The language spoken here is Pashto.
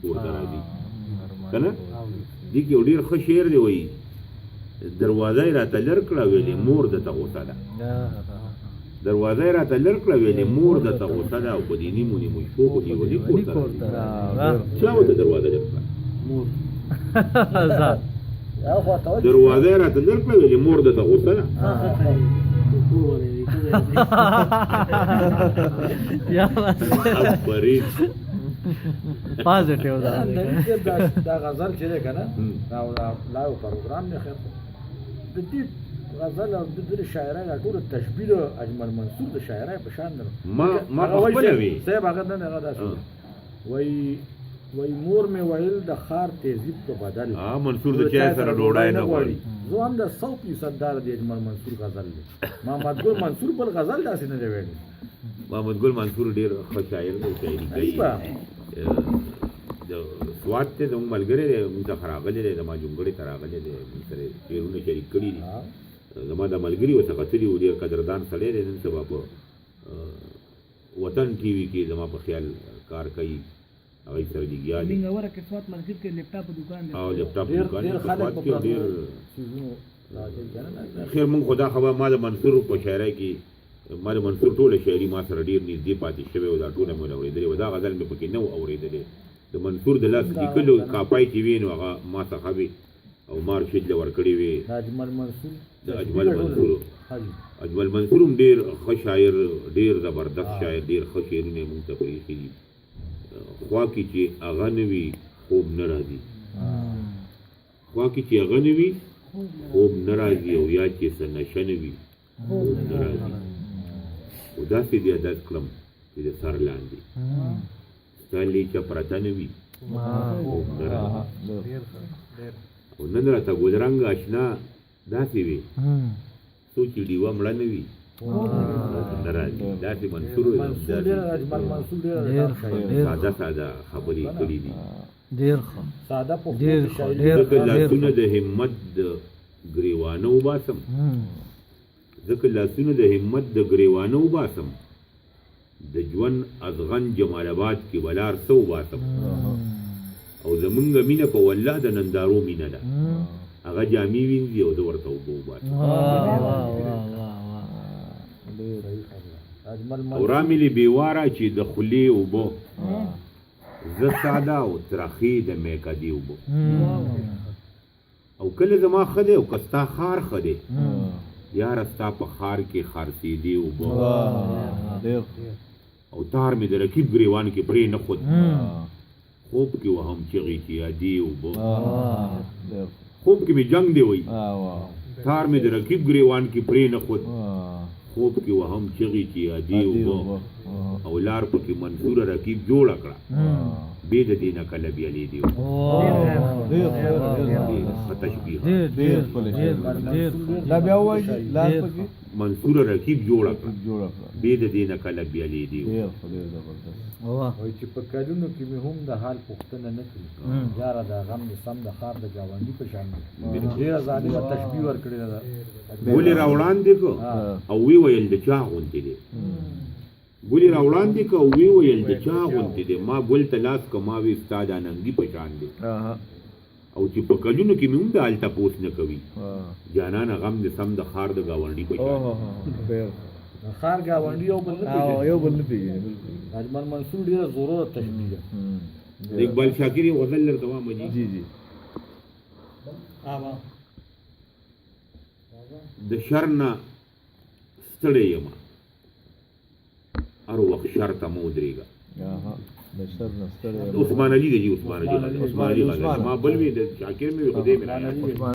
کور ته راځي کنه دې کې ډېر ښه شعر دی وایي دروازه یې راته لر کړه ویلې مور درته غوسه ده دروازه یې راته لر کړه ویلې مور درته غوسه ده او په دې نیمو نیمو شپو خو دې ولې کور ته راځي چا ورته دروازه لر کړه دروازه یې راته لر کړه ویلې مور درته غوسه ده آفرین پازیټیو ده دا غزل چې دی که نه دا لایو پروګرام دی خیر د دې غزل او د دې شاعرۍ دا ټوله تشبیه د اجمل منصور د شاعرۍ په شان ده ما خپله وي صاحب هغه نه هغه داسې وایي مور مې ویل د ښار تهذیب په بدل منصور د چای سره ډوډۍ نه غواړي زه هم د 100% دار د اجمل منصور غزل دی محمد ګل منصور بل غزل داسې نه دی ویلی محمد ګل منصور ډېر ښه شاعر دی شاعري کوي د سوات ته زموږ ملګری دی موږ څخه راغلی دی زما جونګړې ته راغلی دی موږ سره شعرونه شریک کړي دي زما د ملګري ورڅخه تلي و ډېر قدردان سړی دی نن سبا په وطن ټي وي کې زما په خیال کار کوي هغوی سره لګیا دي او لیپټاپ دوکان سوات کې ډېر خیر موږ خو دا خبره ما د منصور په شاعرۍ کې ما د منصور ټوله شاعري ما سره ډېر نږدې پاتې شوې وه دا ټوله مې اورېدلې وه دا غزل مې پکې نه و اورېدلې د منصور د لاس لیکلو کاپای چې وي نو هغه ما څخه وي او ما رشید له ورکړې وې د اجمل منصور هم ډېر ښه شاعر ډېر زبردست شاعر ډېر ښه شعرونه یې موږ ته پرېښي دي خوا کې چې هغه نه وي خوب نه راځي خوا کې چې هغه نه وي خوب نه راځي او یا چې څه نشه نه وي خوب نه راځي او داسې دې عادت کړم چې د سر لاندې ستا لیچه پرته نه وي خوب نه راځي او نن راته ګلرنګ اشنا داسې وي څو چې ډیوه مړه نه وي نه راځي داسې منصور ساده ساده خبرې کړي دي ځکه لاسونه د همت د ګریوانه وباسم ځکه لاسونه د همت د ګریوانه وباسم د ژوند ازغن جمال آباد کې ولار څه وباسم او زمونږ مینه په والله د نندارو مینه ده هغه جامې وینځي او زه ورته اوبه وباسم او راملي بېواره چې د خولې اوبه زه ساده او ترخې د میکدې اوبه او کله زما ښه دی او که ستا ښار ښه دی یاره ستا په ښار کې خرڅېدې اوبه او تار مې د رقیب ګریوان کې پرې نه خود خوب کې وهم چغې چې یادې اوبه خوب کې مې جنګ دی وایي تار مې د رقیب ګریوان کې پرې نه خود خوب کې وهم چغې چې یادې اوبه او لار پکې منصوره رقیب جوړه کړه بې د دې نه کله بیالې دي منصوره رقیب جوړه کړه بې د دې نه کله بیالې دي وایي چې په کلونو کې مې هم د حال پوښتنه نه کړي یاره دا غم مې سم د ښار د ګاونډي په شان دی ډېره ظالمه تشبیه ورکړې ده ګولې را وړاندې کړو او وی ویل د چا غوندې دی ګولې را وړاندې کړو او وی ویل د چا غوندې دی ما ګل ته لاس که ما وی ستا د ننګي په شان دی او چې په کلونو کې مې هم د حال تپوس نه کوي جانانه غم دې سم د ښار د ګاونډي په شان ښار ګاونډي یو بل نه پېژني اجمل منصور ډېره زوروره تشبیه ده د اقبال شاکر یو غزل درته وایم جي د شر نه ستړی یم هر وخت شر ته مه ودرېږه عثمان علي دی جي عثمان علي غزل ما بل وی د شاکر مې وي خدای مې